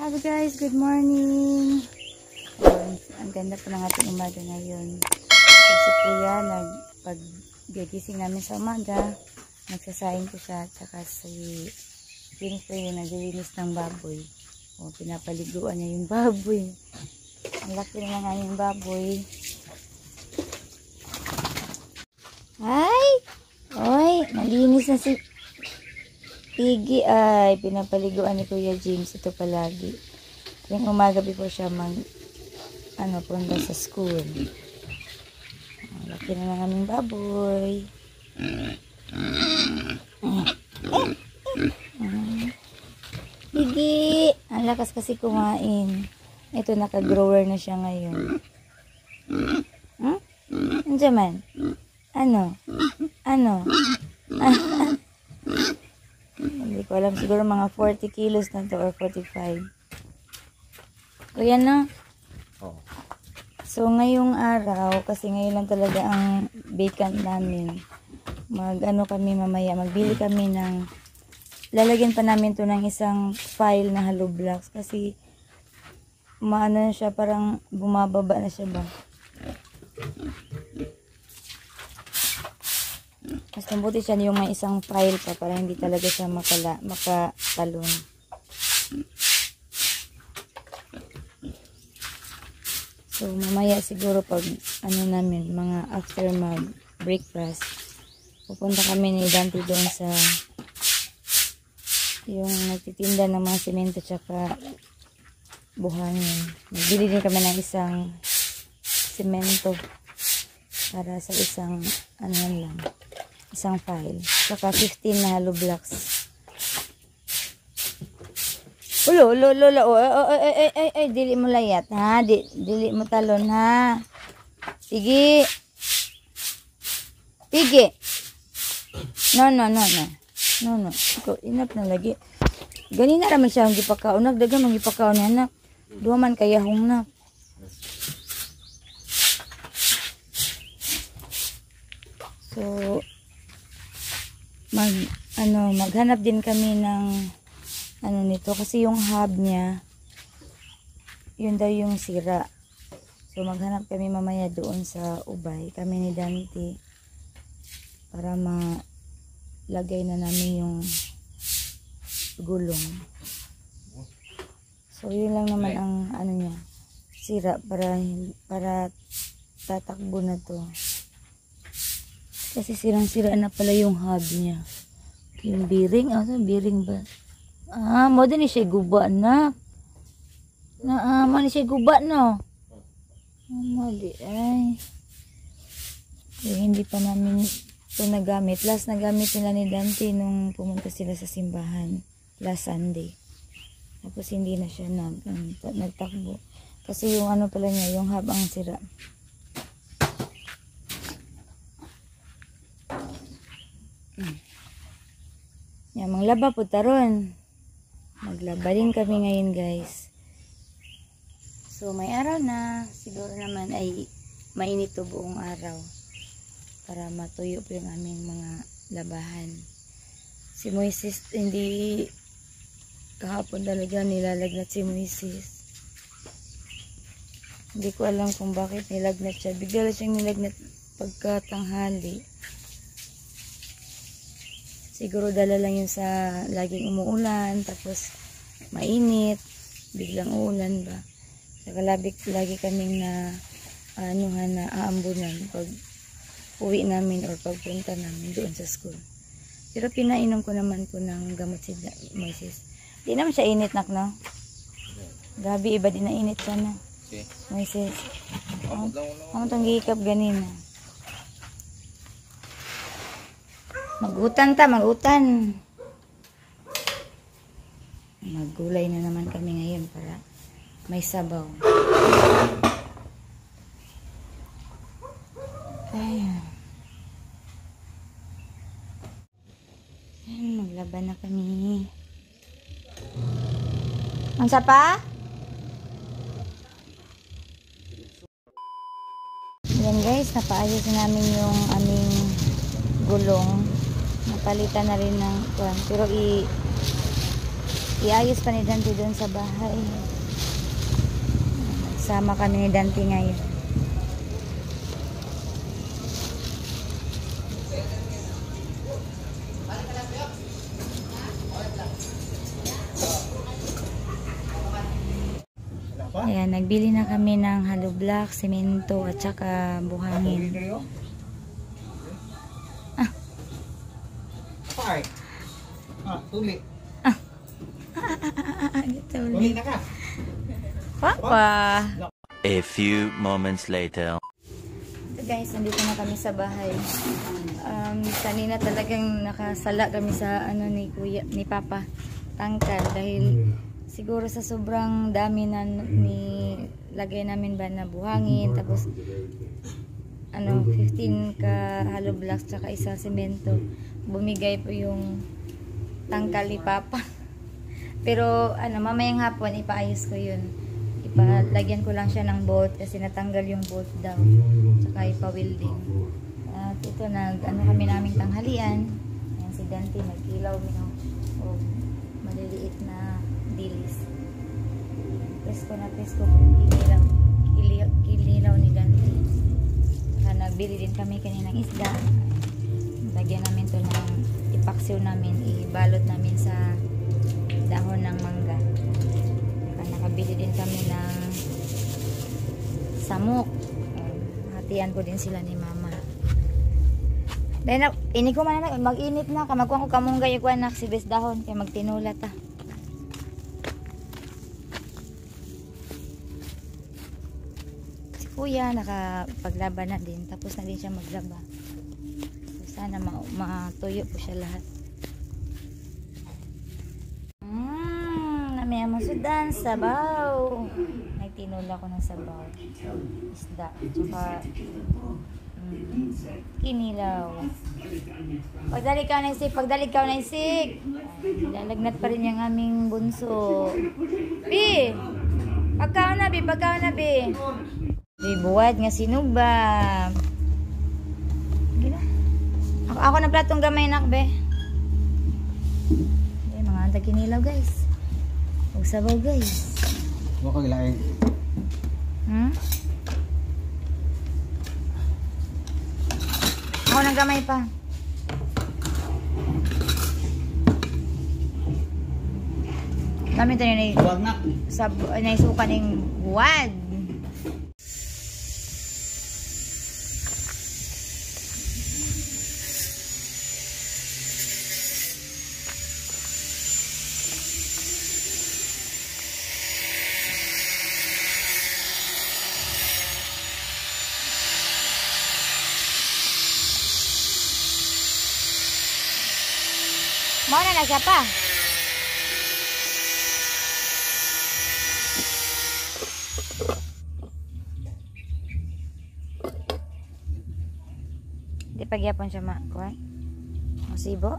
Hello guys, good morning. Ang ganda po ng ating umaga ngayon. Kasi kuya, pag gigising namin sa umaga, nagsasaing ko siya, tsaka si Pinfrey naglilinis ng baboy. O, pinapaliguan niya yung baboy. Ang laki na nga yung baboy. Ay! Oy, malinis na si Piggy. Ay, pinapaliguan ni Kuya James ito palagi. Yung umaga before siya punta sa school. Laki na ng aming baboy. Piggy! Ang lakas kasi kumain. Ito, naka-grower na siya ngayon. Andiyan man? Ano? Hindi ko alam, siguro mga 40 kilos na to or 45. Kuya na. So ngayong araw, kasi ngayon lang talaga ang vacant namin. Kami mamaya, magbili kami ng, lalagyan pa namin to ng isang file na hollow blocks kasi na siya, parang bumababa na siya ba. Mas mabuti siya yung may isang file pa para hindi talaga siya makatalon. So mamaya siguro pag namin, mga after mag breakfast, pupunta kami ni Dante doon sa yung nagtitinda ng mga semento tsaka buhangin. Magbili din kami ng isang semento para sa isang isang file. Saka 15 na hollow blocks. Ulo. Dili mo layat, ha? Dili mo talon, ha? Pigi. No. Ikaw, inap na lagi. Ganina naman siya, hindi pa kaon. Nagdaga, hindi pa kaon na, anak. Duman kaya hong na. So, maghanap din kami ng nito kasi yung hub niya, yun daw yung sira. So maghanap kami mamaya doon sa Ubay, kami ni Dante, para malagay na namin yung gulong. So yun lang naman ang niya, sira, para tatakbo na to. Kasi sirang-sira na pala yung hub niya. Yung bearing, bearing ba? Mo din siya guba na. Mo ni siya guba no. Mali ay. Kaya hindi pa namin ito nagamit. Last nagamit nila ni Dante nung pumunta sila sa simbahan last Sunday. Tapos hindi na siya nagtakbo. Kasi yung pala niya, yung hub ang sira. Yan, manglaba po taron. Maglaba din kami ngayon guys. So may araw na. Siguro naman ay mainit to buong araw. Para matuyo po yung aming mga labahan. Si Moises, hindi kahapon talaga nilalagnat si Moises. Hindi ko alam kung bakit nilagnat siya. Bigla lang siyang nilagnat pagkatanghali. Siguro dala lang yun sa laging umuulan, tapos mainit, biglang uulan ba. Saka lagi kaming aambunan pag uwi namin or pagpunta namin doon sa school. Pero pinainom ko naman po ng gamot si Moises. Di naman siya init nak no? Gabi iba din na init siya na. Moises. Ang tanggikap ganina. Magutan. Maggulay na naman kami ngayon para may sabaw. Ayan, maglaban na kami. Ang sapa? Yan guys, napaayos namin yung aming gulong. Napalitan na rin ng pero Iayos pa ni Dante doon sa bahay. Sama kami ni Dante ngayon. Ayan, nagbili na kami ng hollow block, semento at saka buhangin. Tuli. Tuli na ka. Papa. A few moments later. So guys, nandito na kami sa bahay. Kanina talagang nakasala kami sa ano ni Kuya, ni Papa, tangkal dahil siguro sa sobrang dami na ni lagay namin ba na buhangin, tapos ano 15 ka hollow blocks tsaka isa semento. Bumigay po yung tangkal ni Papa. Pero ano, mamayang hapon ipaayos ko yun. Ipalagyan ko lang siya ng bolt kasi natanggal yung bolt daw. Tsaka ipa-welding. At ito ano kami naming tanghalian. Ayan si Dante nagkilaw o maliliit na dilis. Presko na presko kinilaw ni Dante. Nagbili din kami kaninang isda. Lagyan namin to ng ipaksiw namin, ibalot namin sa dahon ng mangga. Nakabili din kami ng samok. Hatian ko din sila ni Mama. Dahil ini ko man na mag-init na, kamagkuhan ko kamunggay ko anak si bes dahon kay magtinulat ta. Si Kuya nakapaglaban na din, tapos na din siya maglaba. So, sana matuyo po siya lahat. May masudan, sabaw. Nagtinula ko ng sabaw. Isda. Tsaka kinilaw. Pagdalig ka na isik. Lalagnat pa rin yung aming bunso. Bi! Pagkaon na, Bi. Bi, buwad nga sinubam. Ako na platong gamay nak, be. Mga antag kinilaw, guys. Huwag sabaw guys. Huwag kang ilaing. Ako nang gamay pa. Dami tayo na Huwag na. naisuka ng buwad. Mau na siya pa. Di pagyapon siya makuha. Masibo.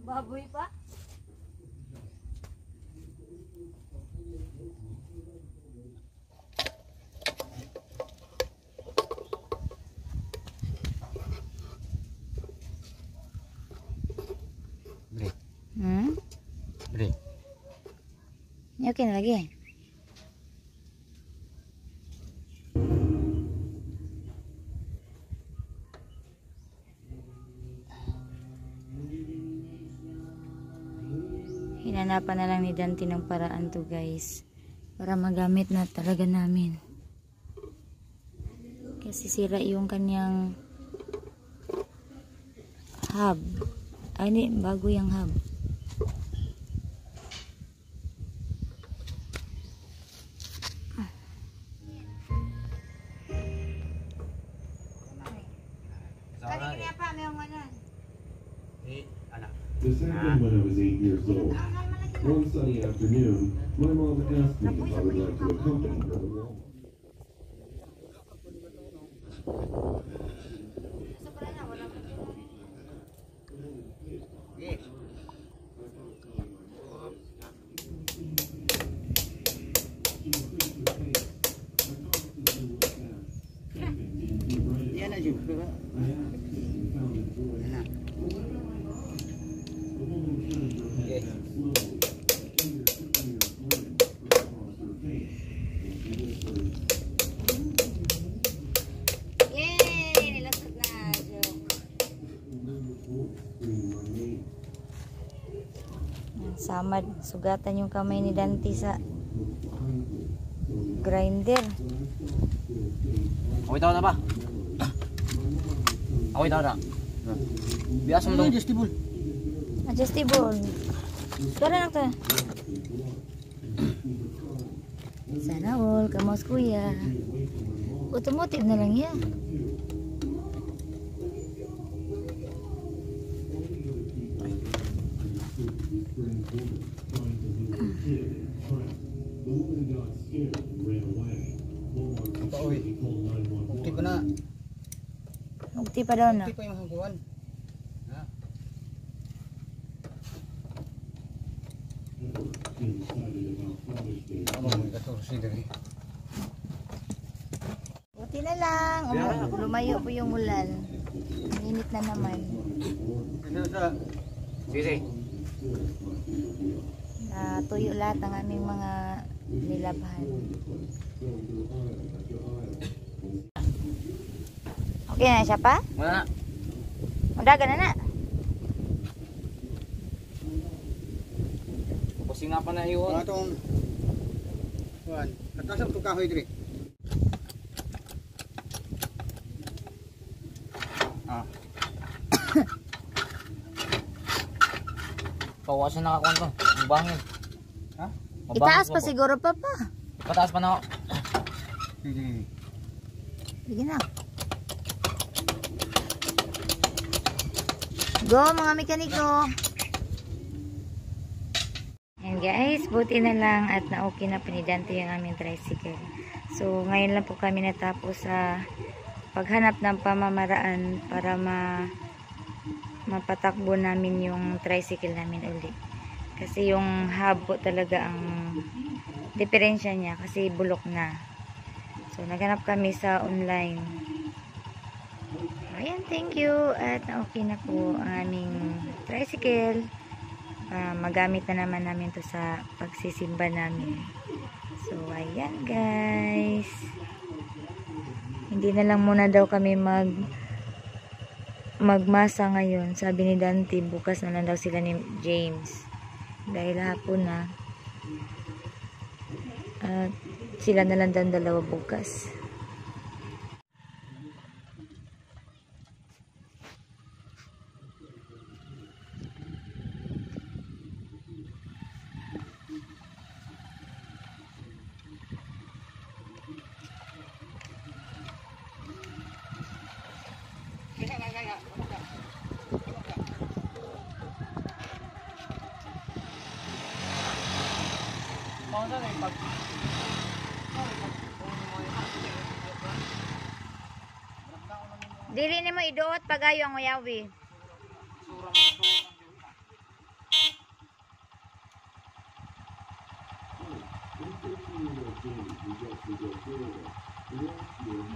Baboy pa? Break. Break. Ini oke lagi. Hinanapan na lang ni Dante ng paraan to guys, para magamit na talaga namin. Kasi sira yung kanyang hub. Ay, hindi, bago yung hub. Kani apa This happened when I was 8 years old. One sunny afternoon, my mom asked me if I would like to accompany her to Walmart. Yan na juga. Yay! Nilasot na. Joke. Samad. Sugatan yung kamay ni Dante sa grinder. Ako'y tao na ba? Ako'y tao na. Biasa mo dong adjustable. Adjustable. Tara na to. Sana all. Kamos kuya. Automotive na lang yan. Ukti ko na. Ukti pa daw na. Ukti ko yung hangguan. Buti na lang. Lumayo po yung ulan. Init na naman. Sige. Tuyo lahat ang aming mga nilabhan. Okay na siya pa? Wala na. Magdagan na na. Pusing nga pa na yun. Wala itong... Kuhan. Katasang itong kahoy diri. Pawasan nakakuha to. Ang bangin. Ha? Itaas pa siguro pa. Pataas pa na ako. Sige. Sige na. Go mga mekaniko. And guys, buti na lang at na-okay na pinidante yung aming tricycle. So ngayon lang po kami natapos sa paghanap ng pamamaraan para mapatakbo namin yung tricycle namin ulit. Kasi yung hub po talaga ang diferensya niya kasi bulok na. So naghanap kami sa online. Ayan, thank you. At okay na po ang aming tricycle. Magamit na naman namin to sa pagsisimba namin. So ayan guys. Hindi na lang muna daw kami magmasa ngayon. Sabi ni Dante, bukas na lang daw sila ni James. Dahil hapon na. At sila na lang daw dalawa bukas. Dili nimo iduot pagayo ang uyawi.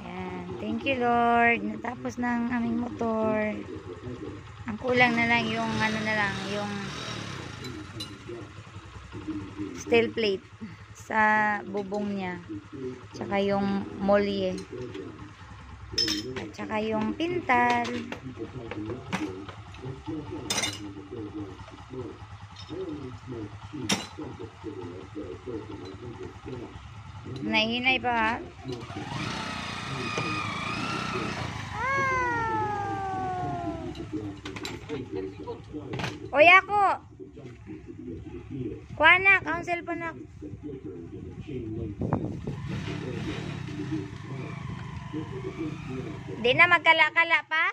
Yan. Thank you Lord. Natapos ng aming motor. Ang kulang na lang yung ano na lang, yung steel plate sa bubong niya. Tsaka yung molye. At saka yung pintal. Nahinay pa ha? Oy ako! Kuha na, council pa na. Di na magkala-kala pa?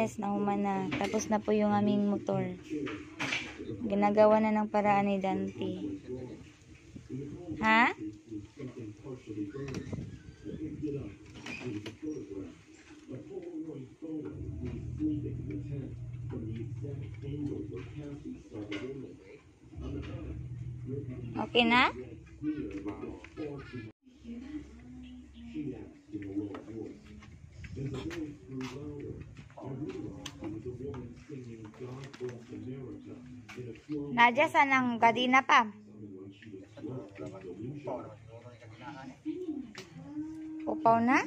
Biyernes na humana. Tapos na po yung aming motor. Ginagawa na ng paraan ni Dante. Ha? Okay na? Nadya, saan ang kadina pa? Upaw na?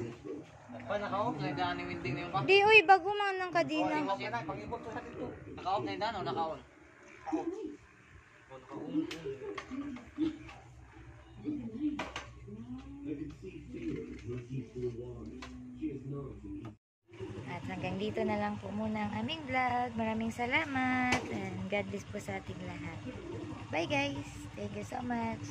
Naka-off na yung daan ni Winding na yung pa. Di, uy, bago man ng kadina. Pag-ibot ko sa dito. Naka-off na yung daan o naka-on? At hanggang dito na lang po muna ang aming vlog. Maraming salamat and God bless po sa ating lahat. Bye guys. Thank you so much.